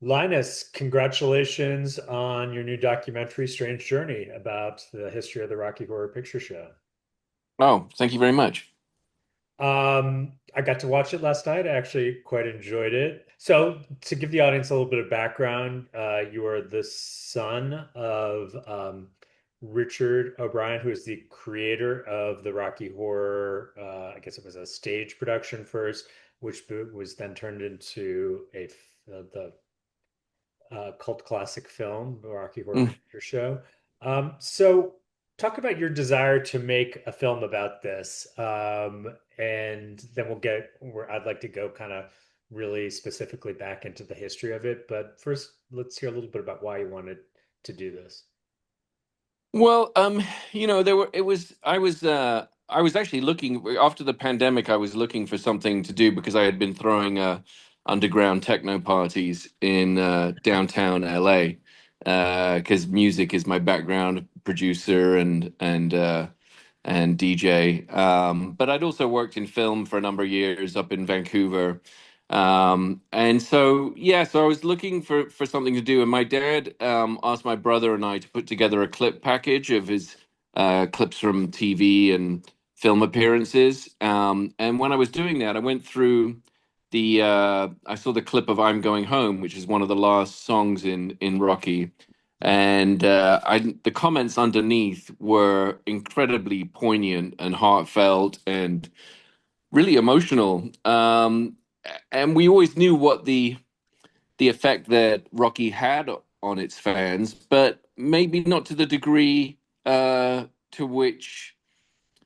Linus, congratulations on your new documentary, Strange Journey, about the history of the Rocky Horror Picture Show. Oh, thank you very much. I got to watch it last night. I actually quite enjoyed it. So, to give the audience a little bit of background, you are the son of Richard O'Brien, who is the creator of the Rocky Horror. I guess it was a stage production first, which was then turned into the cult classic film, the Rocky Horror Mm. Picture Show. So, talk about your desire to make a film about this, and then we'll get where I'd like to go kind of really specifically back into the history of it. But first, let's hear a little bit about why you wanted to do this. Well, there were it was I was actually looking after the pandemic. I was looking for something to do because I had been throwing underground techno parties in downtown LA because music is my background, producer and DJ. But I'd also worked in film for a number of years up in Vancouver. And so, yeah, so I was looking for something to do. And my dad asked my brother and I to put together a clip package of his clips from TV and film appearances. And when I was doing that, I went through I saw the clip of I'm Going Home, which is one of the last songs in Rocky. And the comments underneath were incredibly poignant and heartfelt and really emotional. And we always knew what the effect that Rocky had on its fans, but maybe not to the degree to which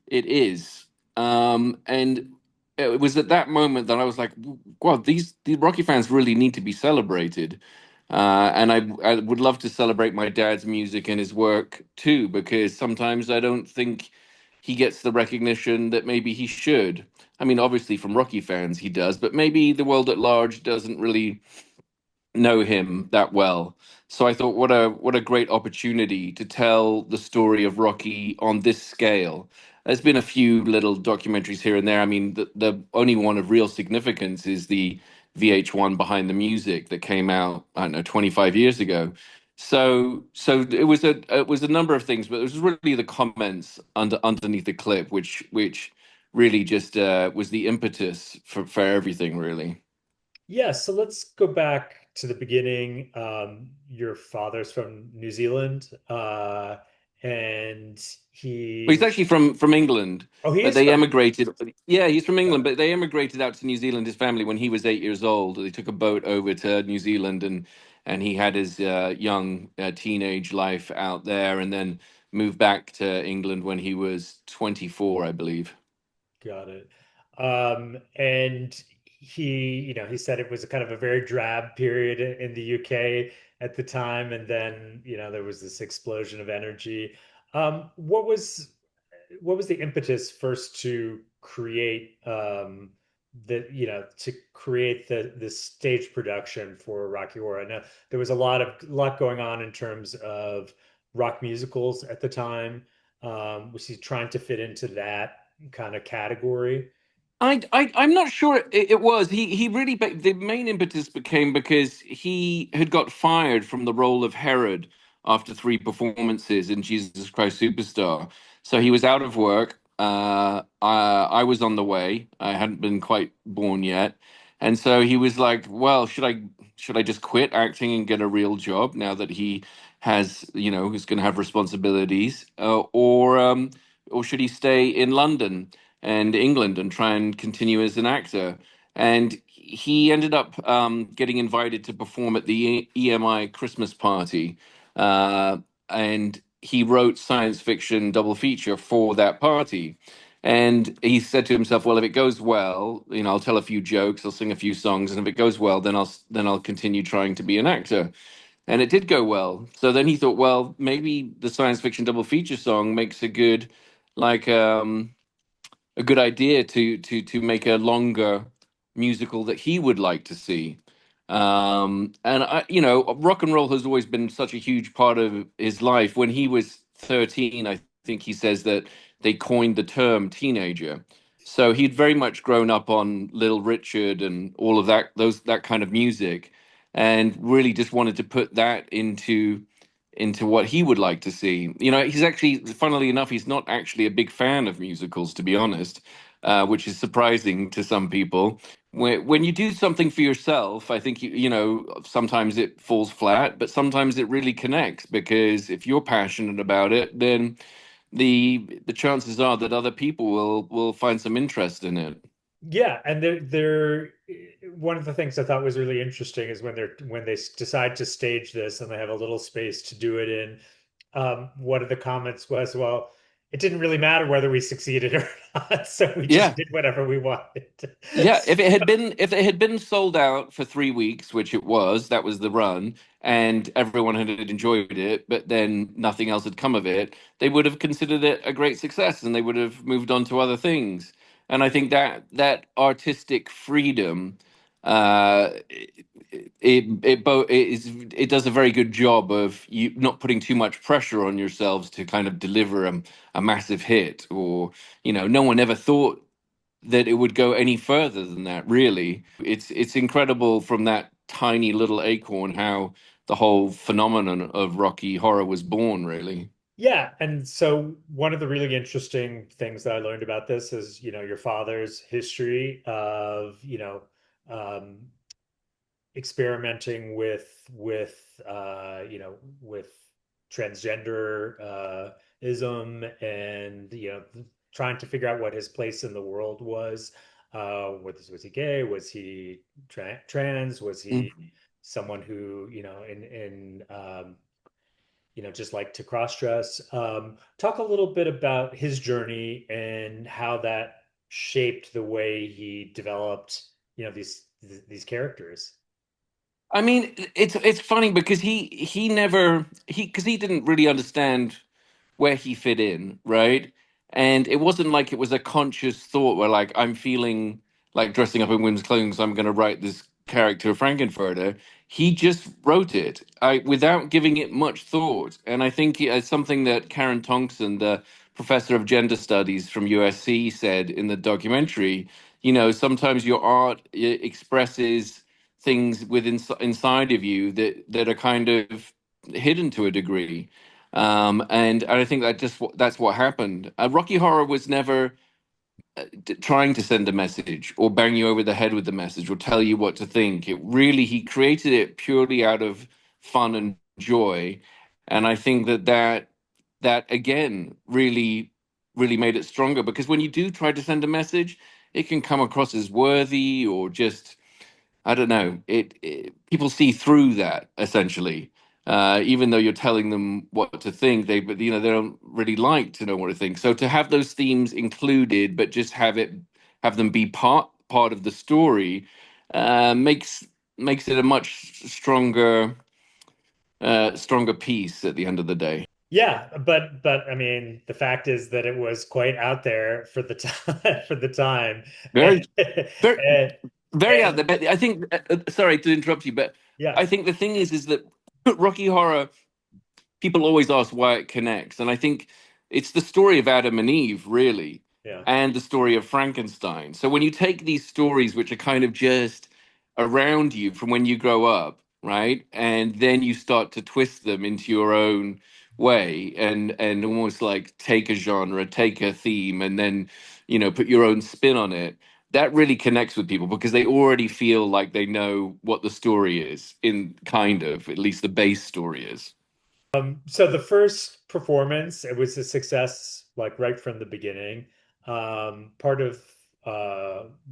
it is. And it was at that moment that I was like, "Wow, these Rocky fans really need to be celebrated." And I would love to celebrate my dad's music and his work too, because sometimes I don't think he gets the recognition that maybe he should. I mean, obviously from Rocky fans he does, but maybe the world at large doesn't really know him that well. So I thought, what a great opportunity to tell the story of Rocky on this scale. There's been a few little documentaries here and there. I mean, the only one of real significance is the VH1 Behind the Music that came out, I don't know, 25 years ago. So it was a number of things, but it was really the comments underneath the clip, which really just was the impetus for everything, really. Yeah, so let's go back to the beginning. Your father's from New Zealand, and Well, he's he, actually from England, oh, he but is they from. emigrated. Yeah, he's from England, Got but they emigrated out to New Zealand. His family when he was 8 years old. They took a boat over to New Zealand, and he had his young teenage life out there, and then moved back to England when he was 24, I believe. Got it. And he said it was a kind of a very drab period in the UK at the time, and then, there was this explosion of energy. What was the impetus first to create the stage production for Rocky Horror? I know there was a lot going on in terms of rock musicals at the time. Was he trying to fit into that kind of category? I'm not sure it was. He really, the main impetus became because he had got fired from the role of Herod after three performances in Jesus Christ Superstar. So he was out of work. I was on the way. I hadn't been quite born yet. And so he was like, well, should I just quit acting and get a real job now that he has, who's going to have responsibilities, or should he stay in London and England and try and continue as an actor? And he ended up getting invited to perform at the EMI Christmas party, and he wrote science fiction double feature for that party. And he said to himself, "Well, if it goes well, I'll tell a few jokes, I'll sing a few songs, and if it goes well, then I'll continue trying to be an actor." And it did go well. So then he thought, well, maybe the science fiction double feature song makes like a good idea to make a longer musical that he would like to see. And rock and roll has always been such a huge part of his life. When he was 13, I think he says that they coined the term teenager. So he'd very much grown up on Little Richard and all of that kind of music. and really just wanted to put that into what he would like to see. You know, he's actually, funnily enough, he's not actually a big fan of musicals, to be honest, which is surprising to some people. When you do something for yourself, I think you know sometimes it falls flat, but sometimes it really connects because if you're passionate about it, then the chances are that other people will find some interest in it. Yeah, and they're one of the things I thought was really interesting is when they decide to stage this and they have a little space to do it in. One of the comments was, "Well, it didn't really matter whether we succeeded or not, so we just Yeah, did whatever we wanted." yeah, if it had been sold out for 3 weeks, which it was, that was the run, and everyone had enjoyed it, but then nothing else had come of it, they would have considered it a great success and they would have moved on to other things. And I think that that artistic freedom, it does a very good job of you not putting too much pressure on yourselves to kind of deliver a massive hit, or no one ever thought that it would go any further than that, really. It's incredible from that tiny little acorn how the whole phenomenon of Rocky Horror was born, really. Yeah, and so one of the really interesting things that I learned about this is, your father's history of, um, experimenting with transgender ism, and trying to figure out what his place in the world was. Was he gay? Was he trans? Was he Mm. someone who just like to cross dress? Talk a little bit about his journey and how that shaped the way he developed these characters. I mean, it's funny because he never because he didn't really understand where he fit in, right? And it wasn't like it was a conscious thought where like I'm feeling like dressing up in women's clothing, so I'm going to write this character Frankenfurter. He just wrote it without giving it much thought. And I think it's something that Karen Tongson, the professor of gender studies from USC, said in the documentary. Sometimes your art expresses things inside of you that are kind of hidden to a degree, and I think that's what happened. Rocky Horror was never trying to send a message or bang you over the head with the message or tell you what to think. He created it purely out of fun and joy, and I think that again really made it stronger because when you do try to send a message, it can come across as worthy or just I don't know. People see through that essentially. Even though you're telling them what to think, but they don't really like to know what to think. So to have those themes included, but just have them be part of the story, makes it a much stronger piece at the end of the day. Yeah, but I mean, the fact is that it was quite out there for the time for the time, and, Very, very, and, very out and there. But I think, sorry to interrupt you, but yeah, I think the thing is that Rocky Horror people always ask why it connects. And I think it's the story of Adam and Eve, really, yeah. and the story of Frankenstein. So when you take these stories, which are kind of just around you from when you grow up, right? And then you start to twist them into your own way and almost like take a genre, take a theme, and then, put your own spin on it. That really connects with people because they already feel like they know what the story is, in kind of, at least the base story is. So the first performance, it was a success, like right from the beginning. Part of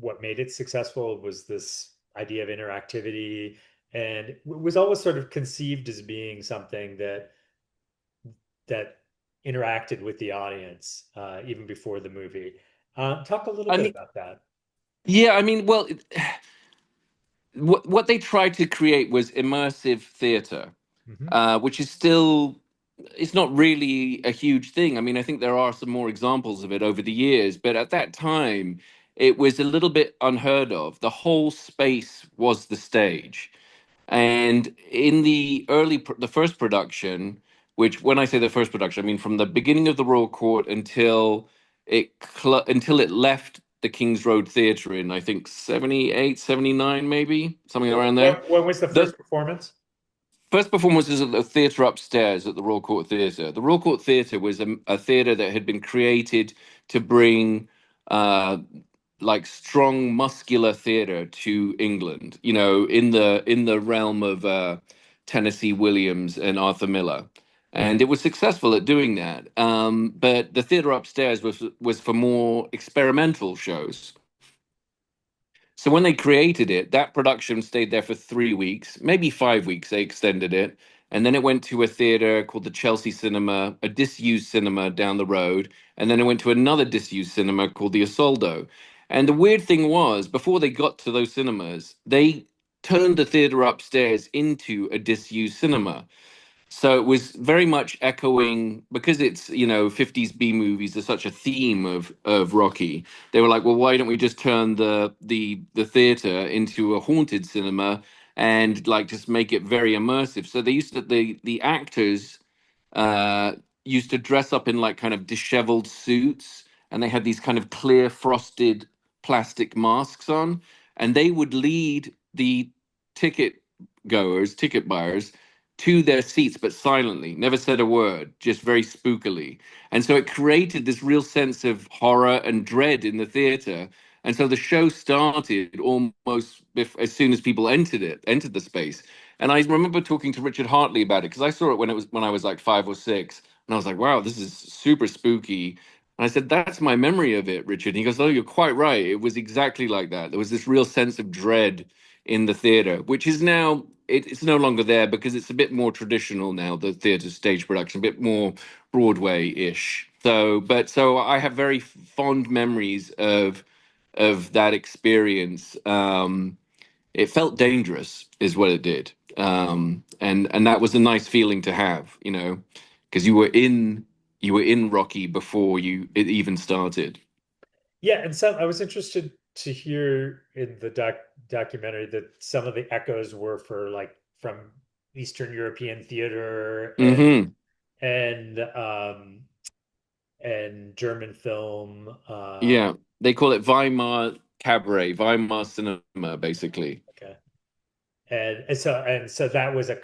what made it successful was this idea of interactivity, and it was always sort of conceived as being something that interacted with the audience even before the movie. Talk a little I bit mean, about that. yeah, I mean, well, what they tried to create was immersive theater, Hmm. which is still it's not really a huge thing. I mean, I think there are some more examples of it over the years, but at that time, it was a little bit unheard of. The whole space was the stage. And in the first production, which when I say the first production, I mean from the beginning of the Royal Court until it left the King's Road Theatre in, I think, 78, 79, maybe, something around there. When was the The first performance? first performance was at the theatre upstairs at the Royal Court Theatre. The Royal Court Theatre was a theatre that had been created to bring uh, like strong muscular theatre to England, in the realm of Tennessee Williams and Arthur Miller. And it was successful at doing that. But the theatre upstairs was for more experimental shows. So when they created it, that production stayed there for 3 weeks, maybe 5 weeks. They extended it, and then it went to a theater called the Chelsea Cinema, a disused cinema down the road, and then it went to another disused cinema called the Isoldo. And the weird thing was, before they got to those cinemas, they turned the theater upstairs into a disused cinema. So it was very much echoing because it's 50s B movies are such a theme of Rocky. They were like, well, why don't we just turn the theater into a haunted cinema and like just make it very immersive? So they used to the actors uh, used to dress up in like kind of disheveled suits, and they had these kind of clear frosted plastic masks on, and they would lead the ticket ticket buyers to their seats, but silently, never said a word, just very spookily. And so it created this real sense of horror and dread in the theater. And so the show started almost as soon as people entered the space. And I remember talking to Richard Hartley about it because I saw it when I was like 5 or 6, and I was like, "Wow, this is super spooky." And I said, "That's my memory of it, Richard." And he goes, "Oh, you're quite right. It was exactly like that. There was this real sense of dread in the theater, which is now it's no longer there because it's a bit more traditional now. The theater stage production, a bit more Broadway-ish. So I have very fond memories of that experience. It felt dangerous, is what it did, and that was a nice feeling to have, because you were in Rocky before it even started. Yeah, and some I was interested to hear in the documentary that some of the echoes were for like from Eastern European theater Hmm. and and German film. Yeah, they call it Weimar cabaret, Weimar cinema, basically. Okay. And so that was a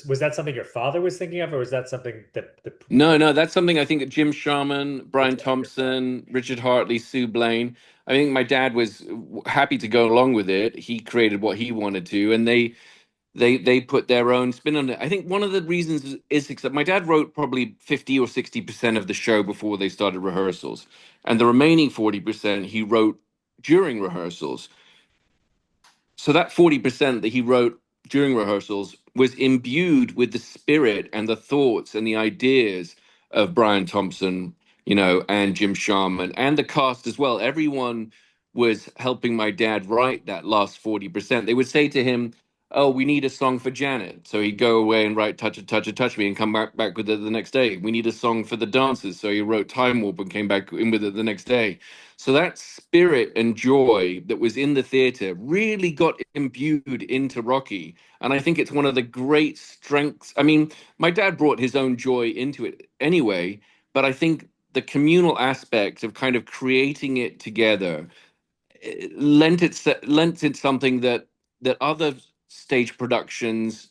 was that something your father was thinking of, or was that something that No, no, that's something I think that Jim Sharman, the Brian director thought? Thompson, Richard Hartley, Sue Blaine. I think my dad was happy to go along with it. He created what he wanted to, and they put their own spin on it. I think one of the reasons is that my dad wrote probably 50 or 60% of the show before they started rehearsals, and the remaining 40% he wrote during rehearsals. So that 40% that he wrote during rehearsals was imbued with the spirit and the thoughts and the ideas of Brian Thompson, and Jim Sharman and the cast as well. Everyone was helping my dad write that last 40%. They would say to him, "Oh, we need a song for Janet." So he'd go away and write Touch It, Touch It, Touch Me and come back with it the next day. We need a song for the dancers. So he wrote Time Warp and came back in with it the next day. So that spirit and joy that was in the theater really got imbued into Rocky. And I think it's one of the great strengths. I mean, my dad brought his own joy into it anyway, but I think the communal aspect of kind of creating it together lent it something that other stage productions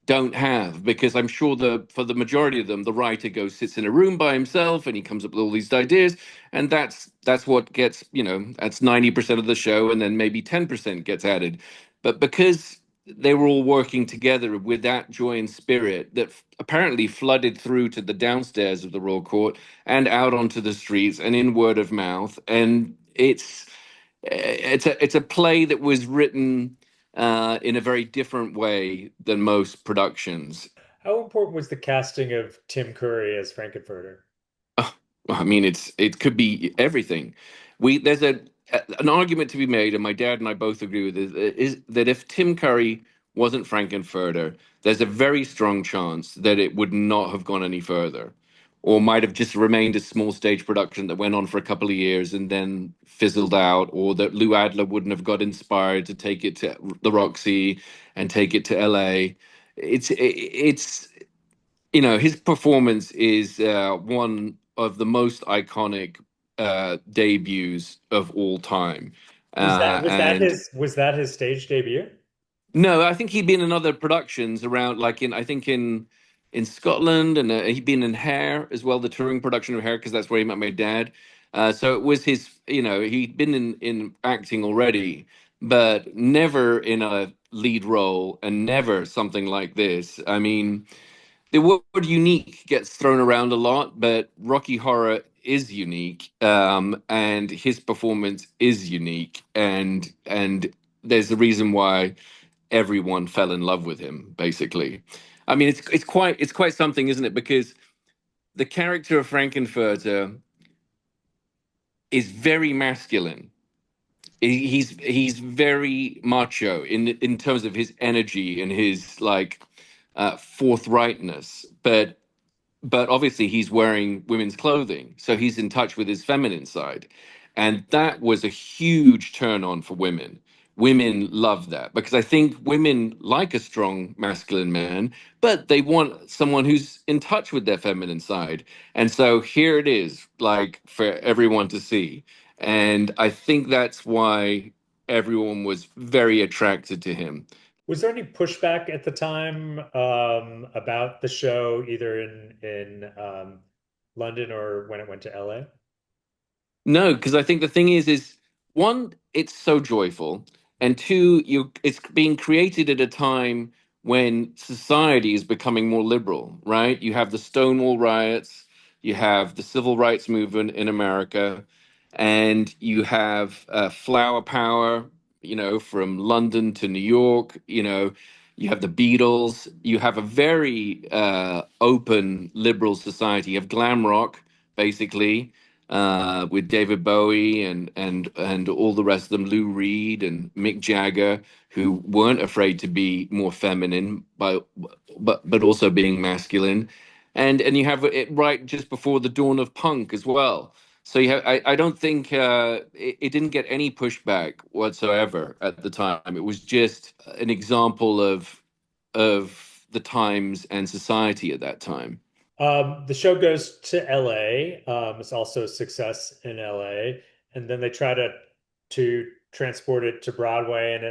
don't have, because I'm sure for the majority of them, the writer sits in a room by himself and he comes up with all these ideas, and that's what gets, that's 90% of the show, and then maybe 10% gets added. But because they were all working together with that joy and spirit that apparently flooded through to the downstairs of the Royal Court and out onto the streets and in word of mouth, and it's a play that was written in a very different way than most productions. How important was the casting of Tim Curry as Frankenfurter? Oh, I mean, it could be everything. There's an argument to be made, and my dad and I both agree with it, is that if Tim Curry wasn't Frankenfurter, there's a very strong chance that it would not have gone any further, or might have just remained a small stage production that went on for a couple of years and then fizzled out, or that Lou Adler wouldn't have got inspired to take it to the Roxy and take it to LA. It's his performance is one of the most iconic debuts of all time. Was that was that And his was that his stage debut? no, I think he'd been in other productions around, like in I think in Scotland, and he'd been in Hair as well, the touring production of Hair, because that's where he met my dad. So it was his, he'd been in acting already, but never in a lead role, and never something like this. I mean, the word unique gets thrown around a lot, but Rocky Horror is unique, and his performance is unique, and there's a reason why everyone fell in love with him, basically. I mean, it's quite something, isn't it? Because the character of Frankenfurter is very masculine. He's very macho in terms of his energy and his like forthrightness, but obviously he's wearing women's clothing, so he's in touch with his feminine side, and that was a huge turn on for women. Women love that because I think women like a strong masculine man, but they want someone who's in touch with their feminine side. And so here it is, like for everyone to see. And I think that's why everyone was very attracted to him. Was there any pushback at the time about the show, either in London or when it went to LA? No, because I think the thing is one, it's so joyful, and two, it's being created at a time when society is becoming more liberal, right? You have the Stonewall riots, you have the civil rights movement in America, and you have flower power, from London to New York, you have the Beatles, you have a very open liberal society. You have glam rock, basically, with David Bowie and all the rest of them, Lou Reed and Mick Jagger, who weren't afraid to be more feminine, but also being masculine, and you have it right just before the dawn of punk as well. So I don't think it didn't get any pushback whatsoever at the time. It was just an example of the times and society at that time. The show goes to LA. It's also a success in LA, and then they try to transport it to Broadway, and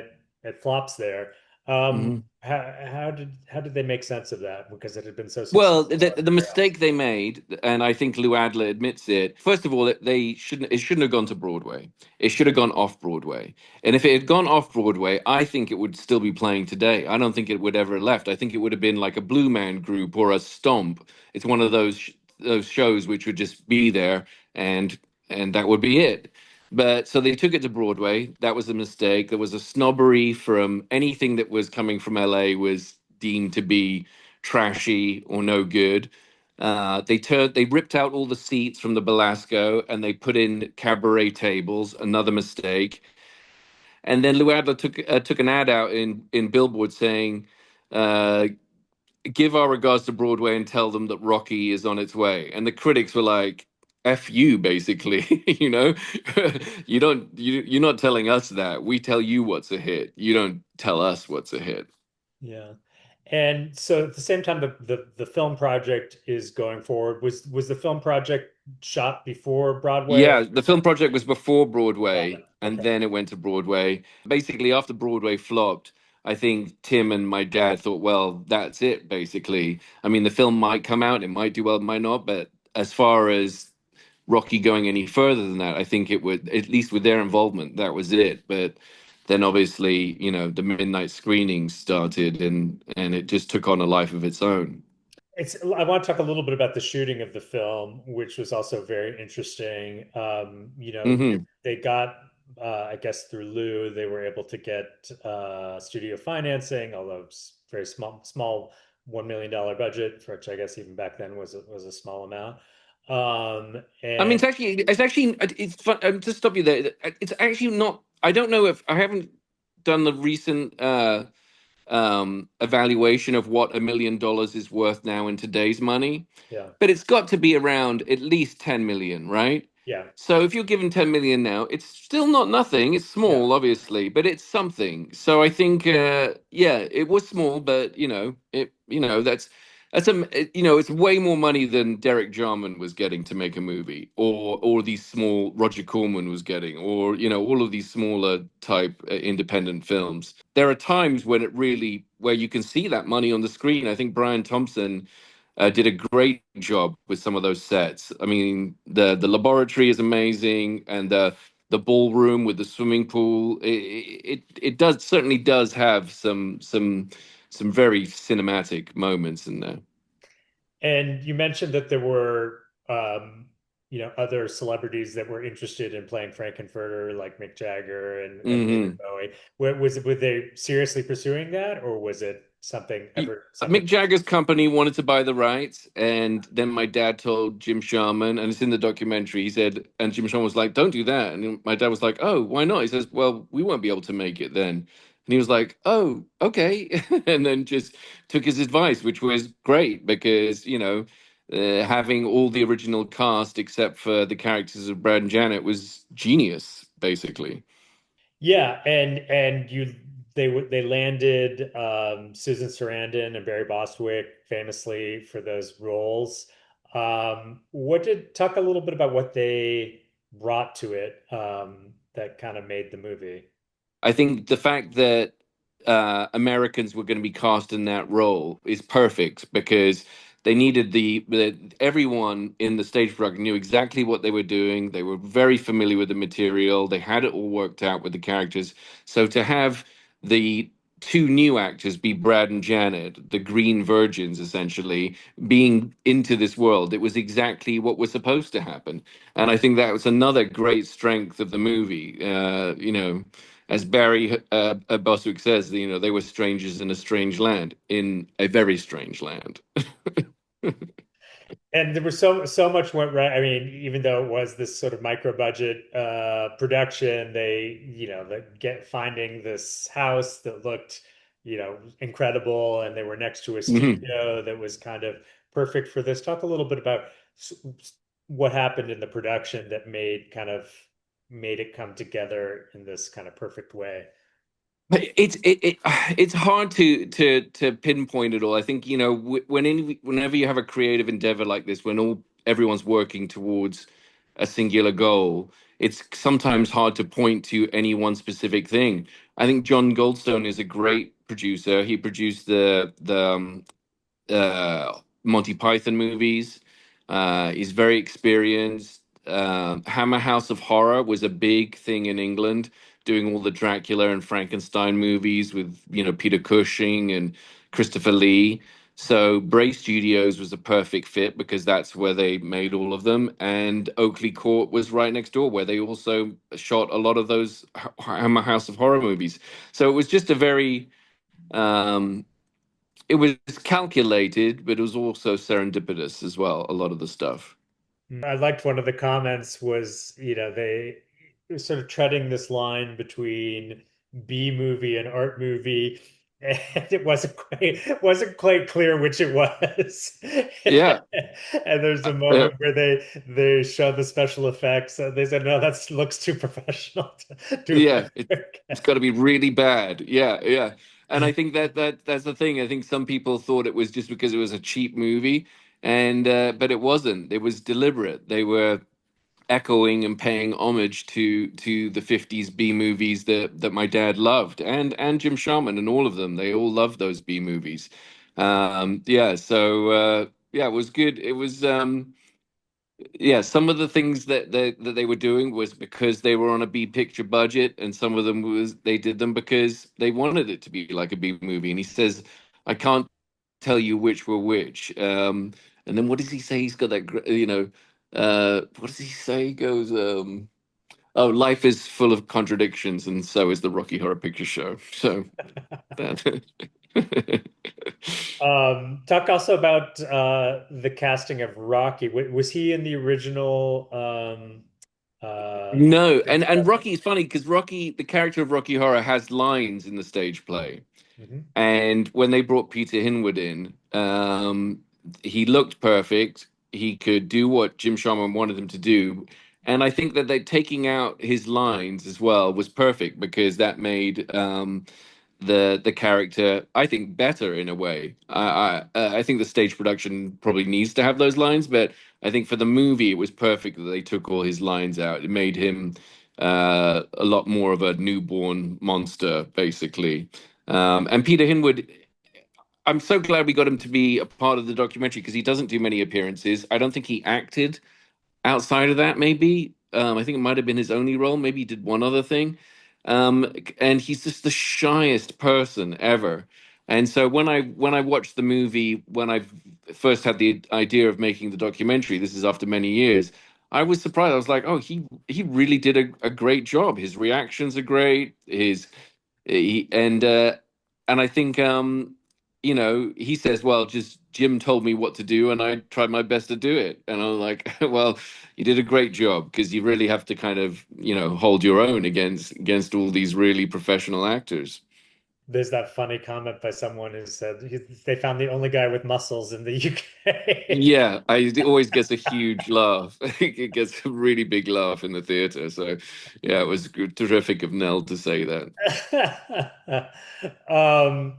it flops there. Mhm. How did they make sense of that? Because it had been so Well, successful the everywhere else. mistake they made, and I think Lou Adler admits it. First of all, it shouldn't have gone to Broadway. It should have gone off Broadway. And if it had gone off Broadway, I think it would still be playing today. I don't think it would ever have left. I think it would have been like a Blue Man Group or a Stomp. It's one of those shows which would just be there, and and that would be it. But so they took it to Broadway. That was a mistake. There was a snobbery from anything that was coming from LA was deemed to be trashy or no good. They ripped out all the seats from the Belasco and they put in cabaret tables. Another mistake. And then Lou Adler took an ad out in Billboard saying, uh, "Give our regards to Broadway and tell them that Rocky is on its way." And the critics were like, "F you," basically. You're not telling us that. We tell you what's a hit. You don't tell us what's a hit. Yeah. And so at the same time, the film project is going forward. Was the film project shot before Broadway? Yeah, the film project was before Got Broadway, it. and Okay. then it went to Broadway. Basically, after Broadway flopped, I think Tim and my dad thought, well, that's it, basically. I mean, the film might come out, it might do well, it might not, but as far as Rocky going any further than that, I think it would, at least with their involvement, that was it. But then obviously, the midnight screenings started and it just took on a life of its own. I want to talk a little bit about the shooting of the film, which was also very interesting. Hmm. They got, I guess through Lou, they were able to get studio financing, although it's very small, $1 million budget, for which I guess even back then was a small amount. I mean, And it's fun. To stop you there, it's actually not. I don't know if I haven't done the recent evaluation of what $1 million is worth now in today's money, yeah, but it's got to be around at least 10 million, right? yeah, So if you're given 10 million now, it's still not nothing. It's yeah. small, obviously, but it's something. So I think, yeah, it was small, but that's. it's way more money than Derek Jarman was getting to make a movie, or these small Roger Corman was getting, or all of these smaller type independent films. There are times when it really where you can see that money on the screen. I think Brian Thompson did a great job with some of those sets. I mean, the laboratory is amazing, and the ballroom with the swimming pool. It does certainly does have some very cinematic moments in there. And you mentioned that there were, other celebrities that were interested in playing Frankenfurter, like Mick Jagger and David Hmm. Bowie. Were they seriously pursuing that, or was it something ever something? Mick Jagger's company wanted to buy the rights, and then my dad told Jim Sharman, and it's in the documentary. He said, and Jim Sharman was like, "Don't do that." And my dad was like, "Oh, why not?" He says, "Well, we won't be able to make it then." And he was like, "Oh, okay," and then just took his advice, which was great because having all the original cast except for the characters of Brad and Janet was genius, basically. Yeah, and they landed Susan Sarandon and Barry Bostwick famously for those roles. What did talk a little bit about what they brought to it that kind of made the movie? I think the fact that Americans were going to be cast in that role is perfect because they needed everyone in the stage production knew exactly what they were doing. They were very familiar with the material. They had it all worked out with the characters. So to have the two new actors be Brad and Janet, the Green Virgins, essentially being into this world, it was exactly what was supposed to happen. And I think that was another great strength of the movie. As Barry Bostwick says, they were strangers in a strange land, in a very strange land. And there was so much went right. I mean, even though it was this sort of micro budget production, they, get finding this house that looked, incredible, and they were next to a Mhm. studio that was kind of perfect for this. Talk a little bit about s- what happened in the production that made it come together in this kind of perfect way. But it's hard to pinpoint it all. I think whenever you have a creative endeavor like this, when everyone's working towards a singular goal, it's sometimes hard to point to any one specific thing. I think John Goldstone is a great producer. He produced the Monty Python movies. He's very experienced. Hammer House of Horror was a big thing in England, doing all the Dracula and Frankenstein movies with Peter Cushing and Christopher Lee. So Bray Studios was a perfect fit because that's where they made all of them, and Oakley Court was right next door, where they also shot a lot of those Hammer House of Horror movies. So it was just a very um, it was calculated, but it was also serendipitous as well, a lot of the stuff. I liked one of the comments was, they were sort of treading this line between B movie and art movie, and it wasn't quite clear which it was. Yeah, And there's a yeah, moment where they show the special effects. And they said, no, that looks too professional to do yeah. it. It's got to be really bad. Yeah, yeah. And I think that's the thing. I think some people thought it was just because it was a cheap movie, and but it wasn't. It was deliberate. They were echoing and paying homage to the 50s B movies that my dad loved, and Jim Sharman and all of them. They all loved those B movies. Yeah, so yeah, it was good. It was yeah, some of the things that they were doing was because they were on a B picture budget, and some of them was they did them because they wanted it to be like a B movie. And he says, I can't tell you which were which. And then what does he say? He's got that, what does he say? He goes, oh, life is full of contradictions, and so is the Rocky Horror Picture Show. So that. Talk also about the casting of Rocky. Was he in the original No, Prince and Charming? Rocky is funny because Rocky, the character of Rocky Horror, has lines in the stage play. Mhm. And when they brought Peter Hinwood in, he looked perfect. He could do what Jim Sharman wanted him to do. And I think that they taking out his lines as well was perfect because that made the character, I think, better in a way. I think the stage production probably needs to have those lines, but I think for the movie it was perfect that they took all his lines out. It made him a lot more of a newborn monster, basically. And Peter Hinwood, I'm so glad we got him to be a part of the documentary because he doesn't do many appearances. I don't think he acted outside of that, maybe. I think it might have been his only role. Maybe he did one other thing. And he's just the shyest person ever. And so when I watched the movie, when I first had the idea of making the documentary, this is after many years, I was surprised. I was like, oh, he really did a great job. His reactions are great. He, and I think he says, well, just Jim told me what to do and I tried my best to do it. And I'm like, well, you did a great job because you really have to kind of, hold your own against all these really professional actors. There's that funny comment by someone who said they found the only guy with muscles in the UK. Yeah, it always gets a huge laugh. It gets a really big laugh in the theater. So, yeah, it was terrific of Nell to say that. Um,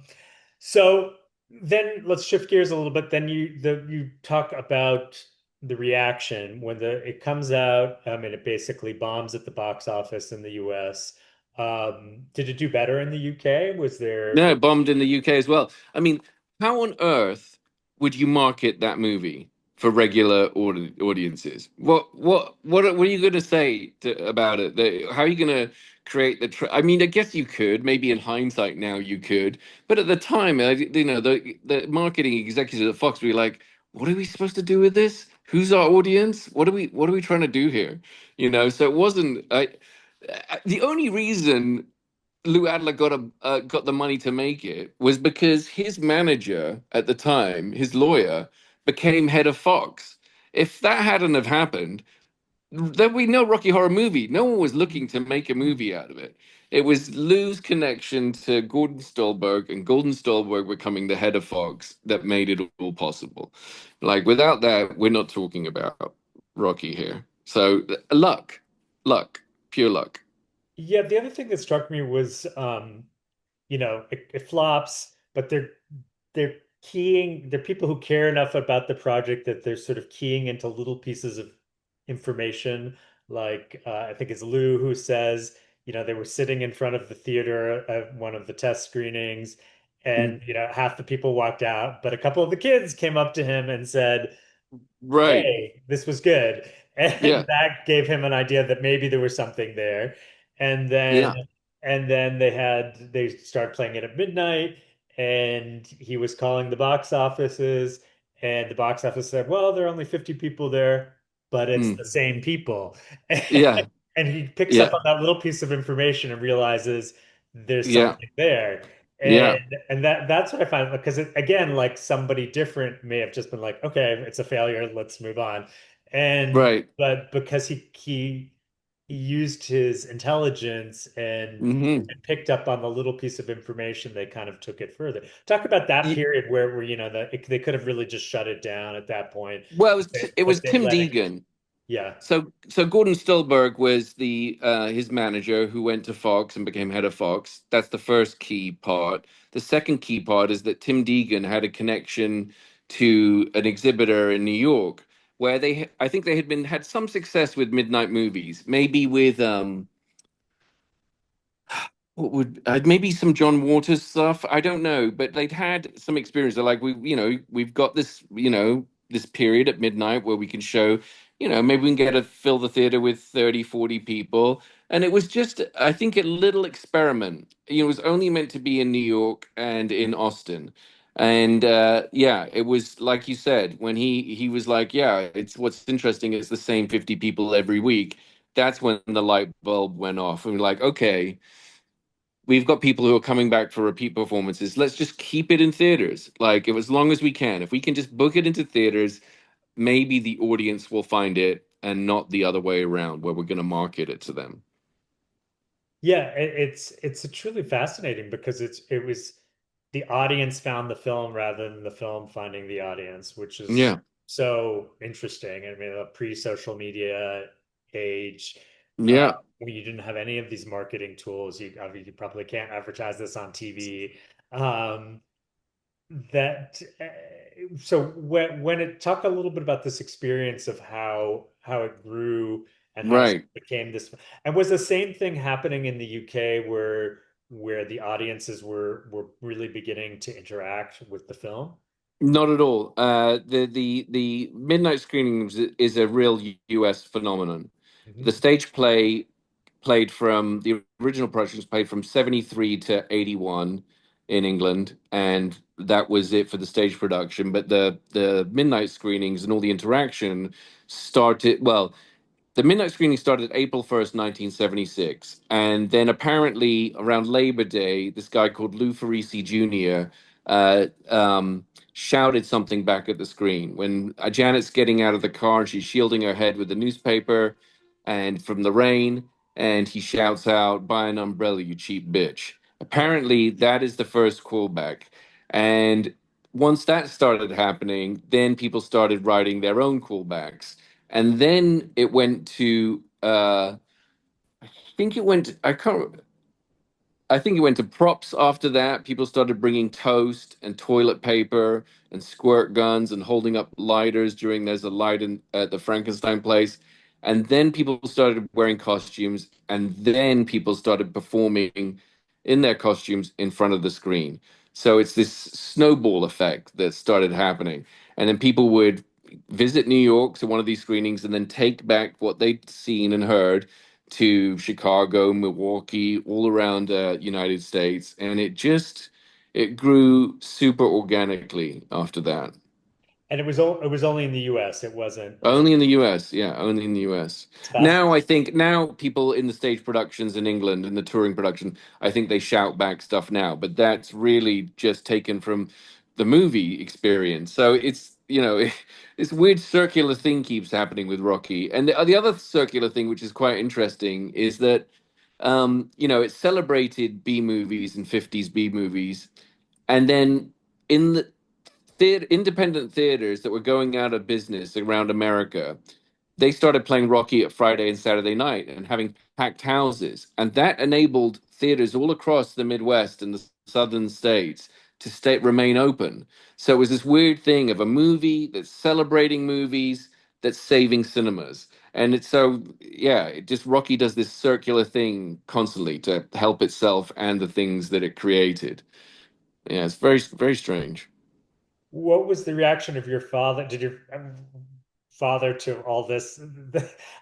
so then let's shift gears a little bit. Then you talk about the reaction when the it comes out. I mean, it basically bombs at the box office in the US. Did it do better in the UK? Was there? No, it bombed in the UK as well. I mean, how on earth would you market that movie for regular audiences? What are you going to say about it? How are you going to create I mean, I guess you could. Maybe in hindsight now you could, but at the time, the marketing executives at Fox were like, "What are we supposed to do with this? Who's our audience? What are we trying to do here?" So it wasn't. The only reason Lou Adler got the money to make it was because his manager at the time, his lawyer, became head of Fox. If that hadn't have happened, there'd be no Rocky Horror movie. No one was looking to make a movie out of it. It was Lou's connection to Gordon Stolberg and Gordon Stolberg becoming the head of Fox that made it all possible. Like without that, we're not talking about Rocky here. So luck, pure luck. Yeah, the other thing that struck me was it flops, but they're they're people who care enough about the project that they're sort of keying into little pieces of information. Like I think it's Lou who says, they were sitting in front of the theater at one of the test screenings, Mm. and half the people walked out, but a couple of the kids came up to him and said, Right. hey, this was good. And Yeah. that gave him an idea that maybe there was something there. And then Yeah. they started playing it at midnight and he was calling the box offices and the box office said, well, there are only 50 people there, but it's the Mm. same people. Yeah. And he picks up Yeah. on that little piece of information and realizes there's Yeah. something there. Yeah. And that's what I find because again, like somebody different may have just been like, okay, it's a failure, let's move on. And Right. but because he used his intelligence Hmm. and picked up on the little piece of information, they kind of took it further. Talk about that period where they could have really just shut it down at that point, Well, it but was they Tim let it. Deegan. Yeah. So Gordon Stolberg was the his manager who went to Fox and became head of Fox. That's the first key part. The second key part is that Tim Deegan had a connection to an exhibitor in New York where I think they had some success with midnight movies, maybe with what would maybe some John Waters stuff? I don't know, but they'd had some experience. They're like, we've got this, this period at midnight where we can show, maybe we can get a fill the theater with 30, 40 people. And it was just, I think, a little experiment. It was only meant to be in New York and in Austin. And yeah, it was like you said, when he was like, yeah, it's what's interesting is the same 50 people every week. That's when the light bulb went off. And we're like, okay, we've got people who are coming back for repeat performances. Let's just keep it in theaters. Like, if as long as we can, if we can just book it into theaters, maybe the audience will find it and not the other way around where we're going to market it to them. Yeah, it's truly fascinating because it was the audience found the film rather than the film finding the audience, which is Yeah. so interesting. I mean, a pre-social media age. Uh, Yeah. when you didn't have any of these marketing tools. You obviously you probably can't advertise this on TV. Um, that so when it talk a little bit about this experience of how it grew and how it Right. became this, and was the same thing happening in the UK where the audiences were really beginning to interact with the film? Not at all. The midnight screenings is a real US phenomenon. The Mhm. stage play played from the original productions played from 73 to 81 in England, and that was it for the stage production. But the midnight screenings and all the interaction started, well, the midnight screening started April 1st, 1976. And then apparently around Labor Day, this guy called Lou Ferrisi Jr. Shouted something back at the screen. When Janet's getting out of the car and she's shielding her head with the newspaper and from the rain, and he shouts out, "Buy an umbrella, you cheap bitch." Apparently, that is the first callback. And once that started happening, then people started writing their own callbacks, and then it went to I think it went I think it went to props after that. People started bringing toast and toilet paper and squirt guns and holding up lighters during there's a light in at the Frankenstein place. And then people started wearing costumes, and then people started performing in their costumes in front of the screen. So it's this snowball effect that started happening. And then people would visit New York to one of these screenings and then take back what they'd seen and heard to Chicago, Milwaukee, all around United States, and it grew super organically after that. And it was only in the US. It wasn't Only in the US, yeah, only in the US. it's fast. Now I think now people in the stage productions in England and the touring production, I think they shout back stuff now, but that's really just taken from the movie experience. So it's, this weird circular thing keeps happening with Rocky. And the other circular thing, which is quite interesting, is that it celebrated B movies and 50s B movies, and then in the independent theaters that were going out of business around America, they started playing Rocky at Friday and Saturday night and having packed houses. And that enabled theaters all across the Midwest and the southern states to remain open. So it was this weird thing of a movie that's celebrating movies that's saving cinemas. And it's so, yeah, it just Rocky does this circular thing constantly to help itself and the things that it created. Yeah, it's very, very strange. What was the reaction of your father? Did your father to all this?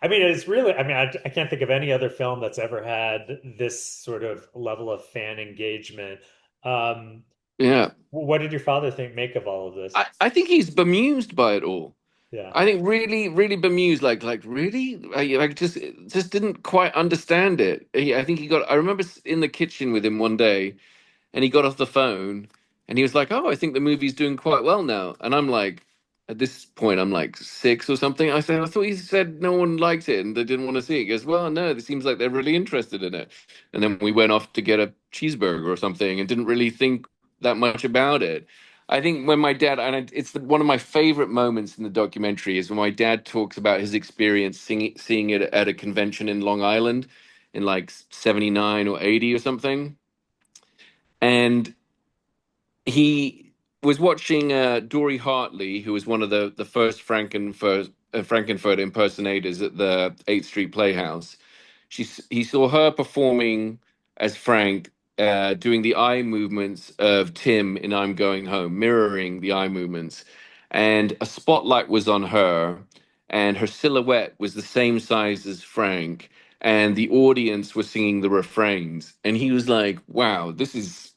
I mean, it's really, I mean, I can't think of any other film that's ever had this sort of level of fan engagement. Um, Yeah. what did your father make of all of this? I think he's bemused by it all. Yeah. I think really, really bemused. Like really, like just didn't quite understand it. I think he got. I remember in the kitchen with him one day, and he got off the phone, and he was like, "Oh, I think the movie's doing quite well now." And I'm like, at this point, I'm like six or something. I said, "I thought you said no one liked it and they didn't want to see it." He goes, "Well, no, it seems like they're really interested in it." And then we went off to get a cheeseburger or something and didn't really think that much about it. I think when my dad, one of my favorite moments in the documentary is when my dad talks about his experience seeing it at a convention in Long Island in like 79 or 80 or something. And he was watching Dory Hartley, who was one of the first Frankenfurter impersonators at the 8th Street Playhouse. He saw her performing as Frank, doing the eye movements of Tim in I'm Going Home, mirroring the eye movements. And a spotlight was on her, and her silhouette was the same size as Frank, and the audience was singing the refrains. And he was like, wow, this is,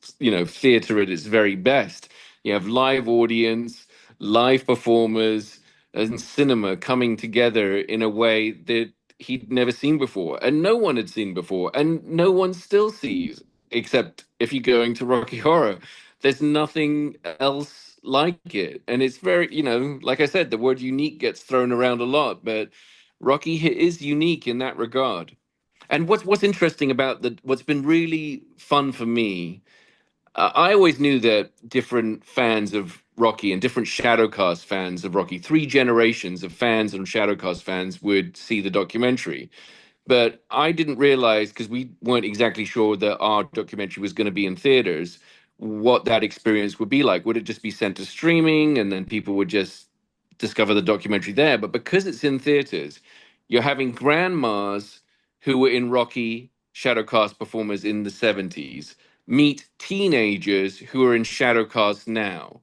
theater at its very best. You have live audience, live performers, and cinema coming together in a way that he'd never seen before, and no one had seen before, and no one still sees, except if you're going to Rocky Horror. There's nothing else like it. And it's very, like I said, the word unique gets thrown around a lot, but Rocky is unique in that regard. And what's interesting about what's been really fun for me, I always knew that different fans of Rocky and different Shadowcast fans of Rocky, three generations of fans and Shadowcast fans would see the documentary. But I didn't realize, because we weren't exactly sure that our documentary was going to be in theaters, what that experience would be like. Would it just be sent to streaming and then people would just discover the documentary there? But because it's in theaters, you're having grandmas who were in Rocky Shadowcast performers in the 70s meet teenagers who are in Shadowcast now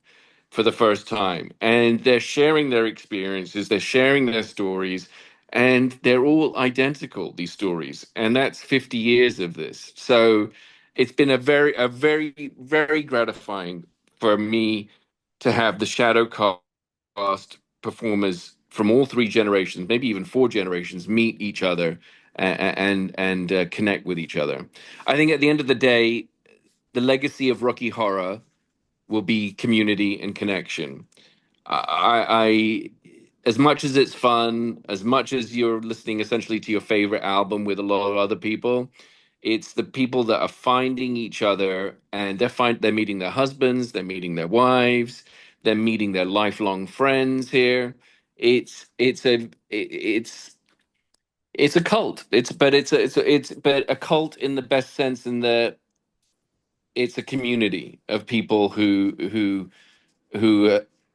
for the first time. And they're sharing their experiences, they're sharing their stories, and they're all identical, these stories. And that's 50 years of this. So it's been a very, very gratifying for me to have the shadow cast performers from all three generations, maybe even four generations, meet each other and connect with each other. I think at the end of the day, the legacy of Rocky Horror will be community and connection. I as much as it's fun, as much as you're listening essentially to your favorite album with a lot of other people, it's the people that are finding each other, and they're meeting their husbands, they're meeting their wives, they're meeting their lifelong friends here. It's a cult. It's but a cult in the best sense, in that it's a community of people who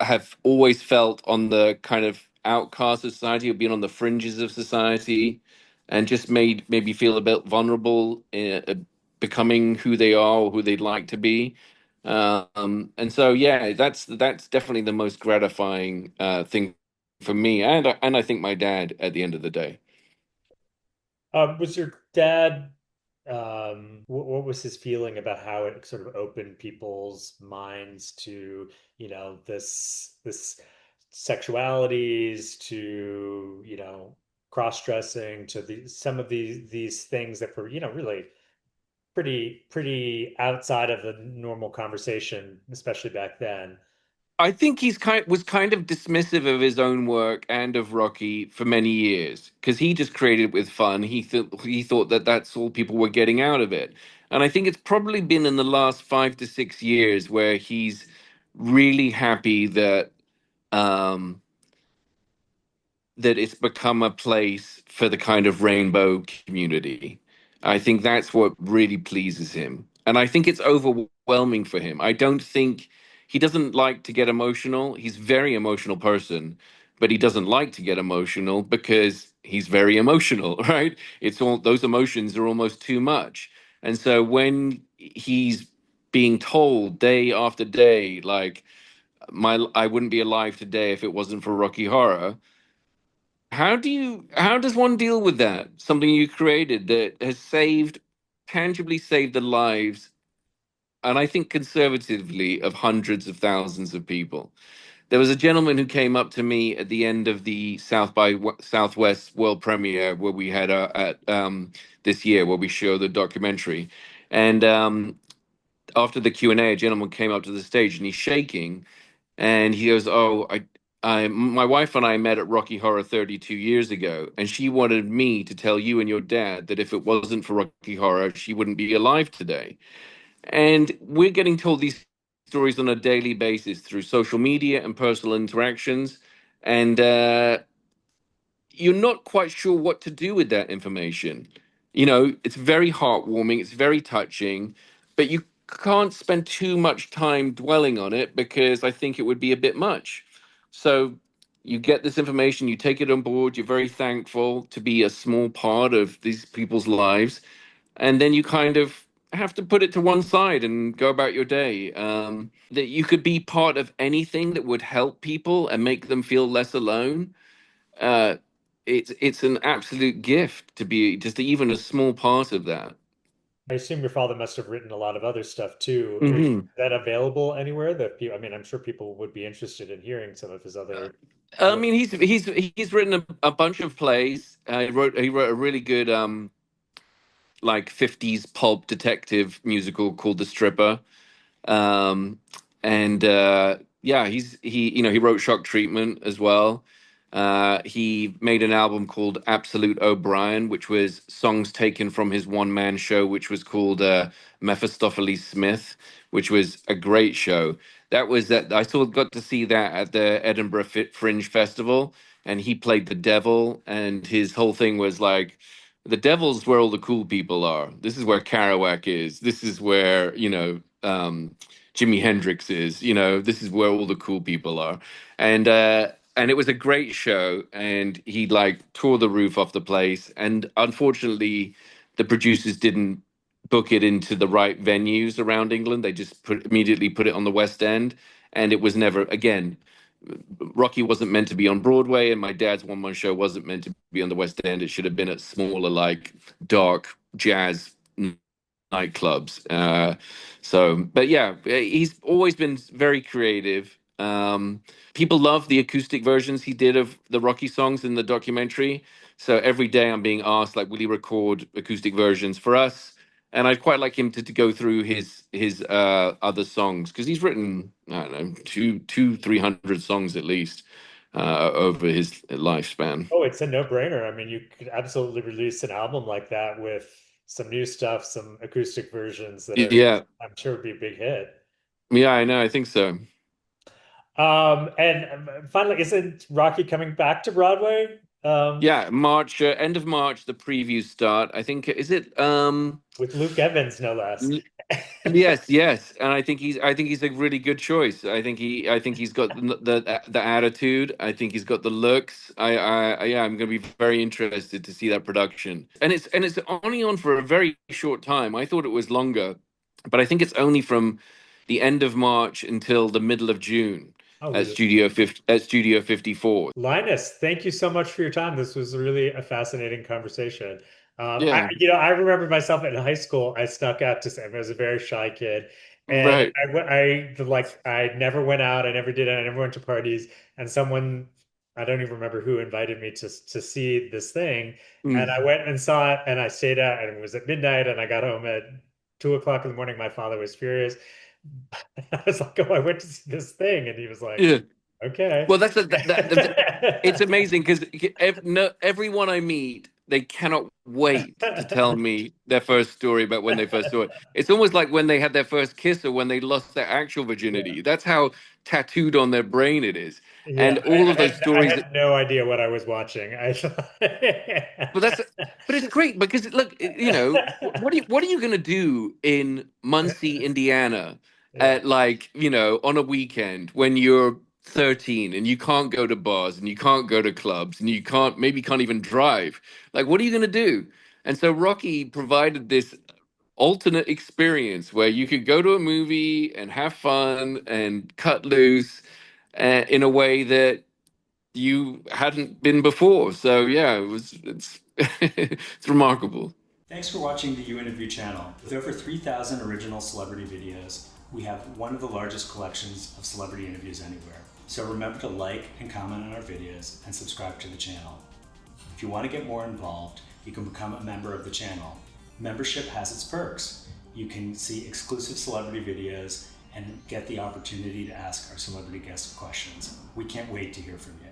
have always felt on the kind of outcast of society, or been on the fringes of society, and just made maybe feel a bit vulnerable in becoming who they are or who they'd like to be. And so, yeah, that's definitely the most gratifying thing for me, and I think my dad at the end of the day. Was your dad, what was his feeling about how it sort of opened people's minds to, this sexualities, to, cross-dressing, to some of these things that were, really pretty outside of the normal conversation, especially back then. I think was kind of dismissive of his own work and of Rocky for many years, because he just created it with fun. He thought that that's all people were getting out of it, and I think it's probably been in the last 5 to 6 years where he's really happy um, that it's become a place for the kind of rainbow community. I think that's what really pleases him. And I think it's overwhelming for him. I don't think he doesn't like to get emotional. He's a very emotional person, but he doesn't like to get emotional because he's very emotional, right? It's all those emotions are almost too much. And so when he's being told day after day, like, my I wouldn't be alive today if it wasn't for Rocky Horror, how does one deal with that? Something you created that has tangibly saved the lives, and I think conservatively, of hundreds of thousands of people. There was a gentleman who came up to me at the end of the Southwest world premiere where we had at this year, where we show the documentary, and after the Q&A, a gentleman came up to the stage and he's shaking, and he goes, "Oh, my wife and I met at Rocky Horror 32 years ago, and she wanted me to tell you and your dad that if it wasn't for Rocky Horror, she wouldn't be alive today." And we're getting told these stories on a daily basis through social media and personal interactions, and you're not quite sure what to do with that information. It's very heartwarming, it's very touching, but you can't spend too much time dwelling on it because I think it would be a bit much. So you get this information, you take it on board, you're very thankful to be a small part of these people's lives, and then you kind of have to put it to one side and go about your day. That you could be part of anything that would help people and make them feel less alone. Uh, it's an absolute gift to be just even a small part of that. I assume your father must have written a lot of other stuff too. Is Hmm. that available anywhere that people, I mean, I'm sure people would be interested in hearing some of his other I work. mean, he's written a bunch of plays. He wrote a really good like 50s pulp detective musical called The Stripper. um and yeah, he wrote Shock Treatment as well. He made an album called Absolute O'Brien, which was songs taken from his one-man show, which was called Mephistopheles Smith, which was a great show. That I saw got to see that at the Fringe Festival, and he played the devil, and his whole thing was like, The devil's where all the cool people are. This is where Kerouac is. This is where, Jimi Hendrix is. This is where all the cool people are. And it was a great show. And he like tore the roof off the place. And unfortunately, the producers didn't book it into the right venues around England. They just immediately put it on the West End, and it was never again. Rocky wasn't meant to be on Broadway, and my dad's one man show wasn't meant to be on the West End. It should have been at smaller, like dark jazz nightclubs. But yeah, he's always been very creative. People love the acoustic versions he did of the Rocky songs in the documentary. So every day I'm being asked, like, will he record acoustic versions for us? And I'd quite like him to go through his other songs, because he's written, I don't know, 300 songs at least over his lifespan. Oh, it's a no-brainer. I mean, you could absolutely release an album like that with some new stuff, some acoustic versions that are, Yeah, I'm sure, would be a big hit. yeah, I know. I think so. And finally, isn't Rocky coming back to Broadway? Yeah, March, end of March, the previews start. I think is it With Luke Evans, no less. yes, yes, and I think he's a really good choice. I think he's got the attitude. I think he's got the looks. Yeah, I'm going to be very interested to see that production. And it's only on for a very short time. I thought it was longer, but I think it's only from the end of March until the middle of June at Oh, Studio 54. Linus, thank you so much for your time. This was really a fascinating conversation. Yeah, I remember myself in high school. I snuck out I was a very shy kid, and right. I never went out. I never did it. I never went to parties. And someone, I don't even remember who, invited me to see this thing, and I Mm. went and saw it. And I stayed out, and it was at midnight. And I got home at 2 o'clock in the morning. My father was furious. I was like, "Oh, I went to see this thing," and he was like, Yeah. "Okay." Well, it's amazing because no, everyone I meet, they cannot wait to tell me their first story about when they first saw it. It's almost like when they had their first kiss or when they lost their actual Yeah. virginity. That's how tattooed on their brain it is. Yeah, And all of those I stories. had no idea what I was watching. I But that's but it's great because look, what are you going to do in Muncie, Indiana, yeah, at like on a weekend when you're 13 and you can't go to bars and you can't go to clubs and you can't even drive? Like, what are you going to do? And so Rocky provided this alternate experience where you could go to a movie and have fun and cut loose in a way that you hadn't been before. So yeah, it's it's remarkable. Thanks for watching the You Interview channel. With over 3,000 original celebrity videos, we have one of the largest collections of celebrity interviews anywhere. So remember to like and comment on our videos and subscribe to the channel. If you want to get more involved, you can become a member of the channel. Membership has its perks. You can see exclusive celebrity videos and get the opportunity to ask our celebrity guests questions. We can't wait to hear from you.